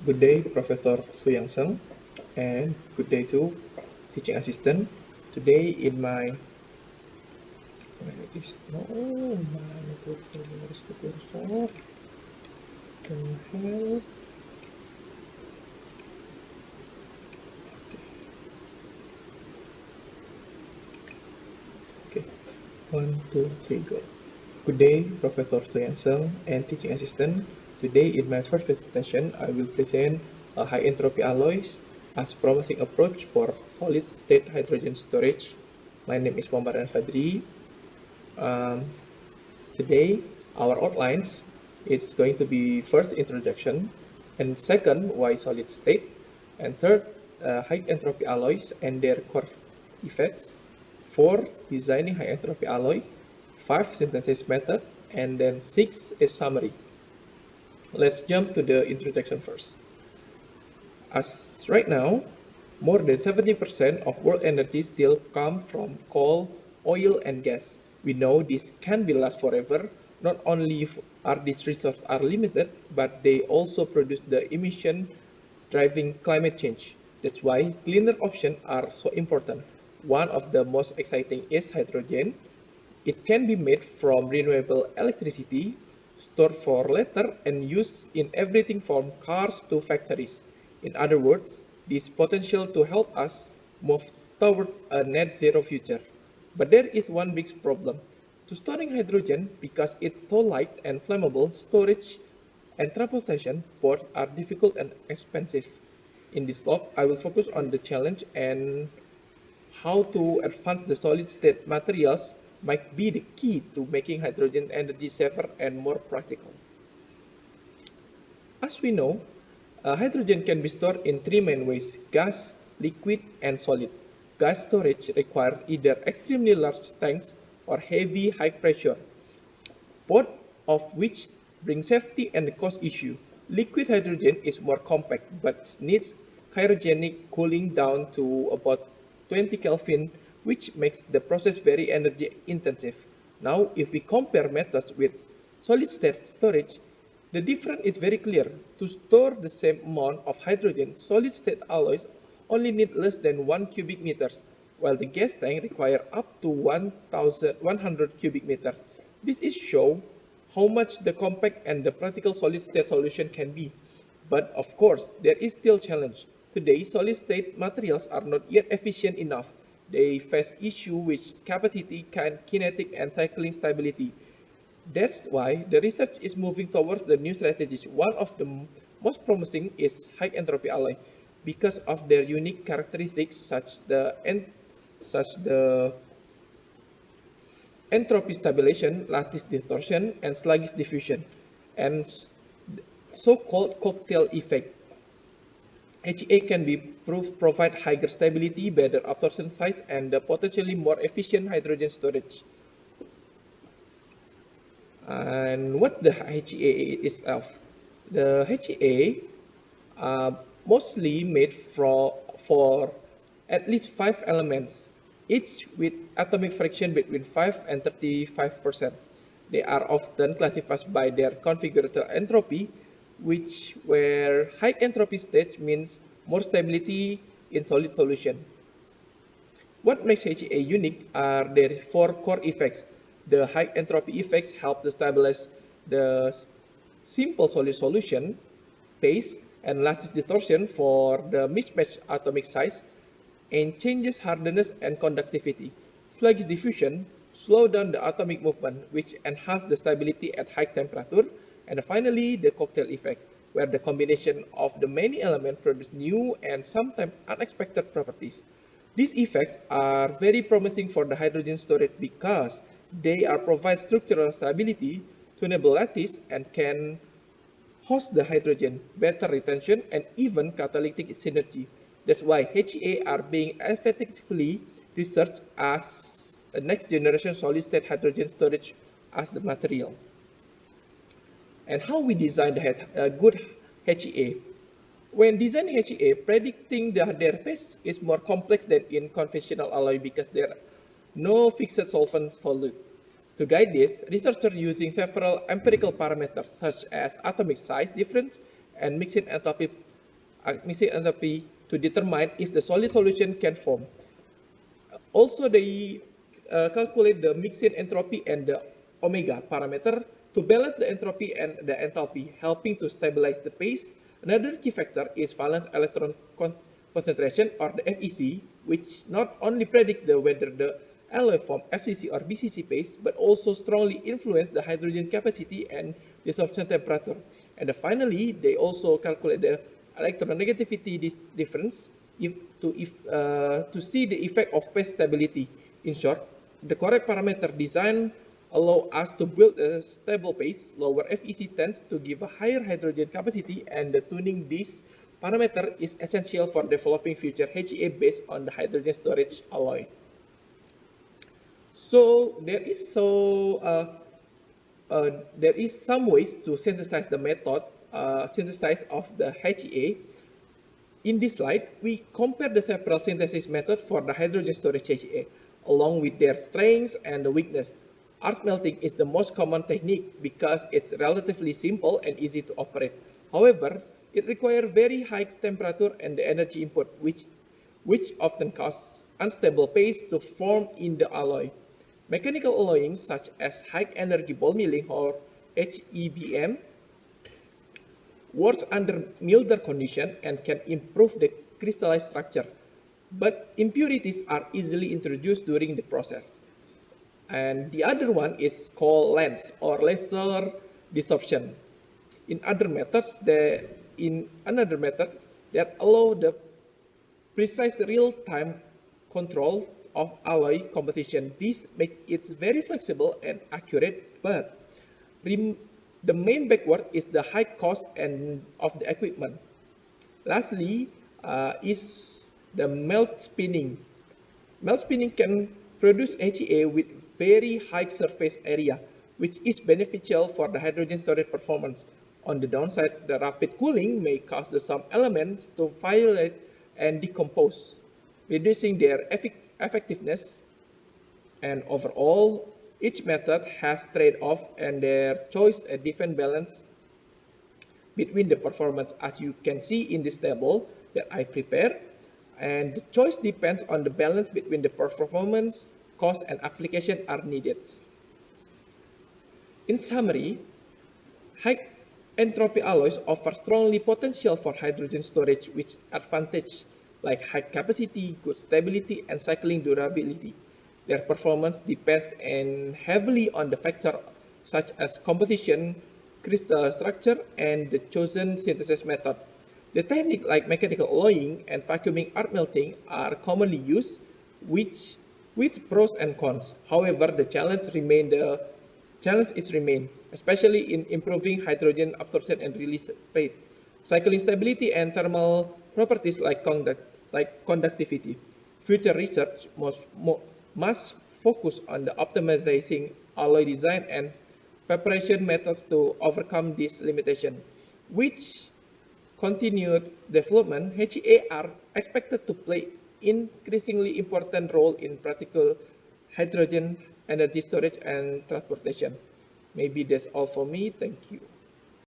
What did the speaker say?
Good day, Professor Su Yang Seng, and good day to teaching assistant. Today in my where is no my cursor, where is the cursor? The hell? Okay, 1, 2, 3, go. Good day, Professor Su Yang Seng and teaching assistant. Today in my first presentation, I will present a high entropy alloys as promising approach for solid state hydrogen storage. My name is Muhammad Al-Fadri. Today, our outlines, it's going to be first introduction, and second, why solid state, and third, high entropy alloys and their core effects, four, designing high entropy alloy, five, synthesis method, and then six is summary. Let's jump to the introduction first. As right now, more than 70% of world energy still come from coal, oil, and gas. We know this can be last forever. Not only are these resources are limited, but they also produce the emission driving climate change. That's why cleaner options are so important. One of the most exciting is hydrogen. It can be made from renewable electricity, stored for later, and used in everything from cars to factories. In other words, this potential to help us move towards a net zero future. But there is one big problem. To storing hydrogen, because it's so light and flammable, storage and transportation both are difficult and expensive. In this talk, I will focus on the challenge and how to advance the solid-state materials might be the key to making hydrogen energy safer and more practical. As we know, hydrogen can be stored in three main ways: gas, liquid, and solid. Gas storage requires either extremely large tanks or heavy high pressure, both of which bring safety and cost issue. Liquid hydrogen is more compact but needs cryogenic cooling down to about 20 Kelvin, which makes the process very energy intensive. Now, if we compare methods with solid-state storage, the difference is very clear. To store the same amount of hydrogen, solid-state alloys only need less than 1 cubic meters, while the gas tank requires up to 1,100 cubic meters. This is show how much the compact and the practical solid-state solution can be. But of course, there is still challenge. Today, solid-state materials are not yet efficient enough. They face issues with capacity, kinetic, and cycling stability. That's why the research is moving towards the new strategies. One of the most promising is high entropy alloy, because of their unique characteristics such the entropy stabilization, lattice distortion, and sluggish diffusion, and so-called cocktail effect. HEA can be provide higher stability, better absorption size, and potentially more efficient hydrogen storage. And what the HEA itself? The HEA are mostly made for at least 5 elements, each with atomic fraction between 5 and 35%. They are often classified by their configurational entropy, which where high entropy state means more stability in solid solution. What makes HEA unique are their four core effects. The high entropy effects help to stabilize the simple solid solution phase and lattice distortion for the mismatched atomic size and changes hardness and conductivity. Sluggish diffusion slow down the atomic movement, which enhance the stability at high temperature. And finally, the cocktail effect, where the combination of the many elements produce new and sometimes unexpected properties. These effects are very promising for the hydrogen storage because they are provide structural stability, tunable lattice, and can host the hydrogen, better retention, and even catalytic synergy. That's why HEA are being effectively researched as a next generation solid state hydrogen storage as the material. And how we design a good HEA. When designing HEA, predicting their phase is more complex than in conventional alloy because there are no fixed solvent solute. To guide this, researchers using several empirical parameters such as atomic size difference and mixing entropy mixing entropy to determine if the solid solution can form. Also, they calculate the mixing entropy and the omega parameter to balance the entropy and the enthalpy, helping to stabilize the phase. Another key factor is valence electron concentration, or the FEC, which not only predict whether the alloy form FCC or BCC phase, but also strongly influence the hydrogen capacity and desorption temperature. And finally, they also calculate the electronegativity difference to see the effect of phase stability. In short, the correct parameter design allow us to build a stable phase. Lower FEC tends to give a higher hydrogen capacity, and the tuning this parameter is essential for developing future HEA based on the hydrogen storage alloy. So there is some ways to synthesize the method synthesize of the HEA. In this slide, we compare the several synthesis methods for the hydrogen storage HEA, along with their strengths and the weakness. Art melting is the most common technique because it's relatively simple and easy to operate. However, it requires very high temperature and the energy input, which often causes unstable phase to form in the alloy. Mechanical alloying, such as high energy ball milling or HEBM, works under milder condition and can improve the crystallized structure, but impurities are easily introduced during the process. And the other one is called lens or laser desorption. In another method that allow the precise real-time control of alloy composition. This makes it very flexible and accurate, but the main backward is the high cost of the equipment. Lastly, is the melt spinning. Melt spinning can produce HEA with very high surface area, which is beneficial for the hydrogen storage performance. On the downside, the rapid cooling may cause some elements to violate and decompose, reducing their effectiveness. And overall, each method has trade-off and their choice a different balance between the performance, as you can see in this table that I prepared. And the choice depends on the balance between the performance, cost, and application are needed. In summary, high entropy alloys offer strongly potential for hydrogen storage with advantage like high capacity, good stability, and cycling durability. Their performance depends heavily on the factors such as composition, crystal structure, and the chosen synthesis method. The technique like mechanical alloying and vacuuming art melting are commonly used, with pros and cons. However, the challenge remain, especially in improving hydrogen absorption and release rate, cycling stability, and thermal properties like conductivity. Future research must focus on the optimizing alloy design and preparation methods to overcome this limitation. With continued development, HEA are expected to play increasingly important role in practical hydrogen energy storage and transportation. Maybe that's all for me. Thank you.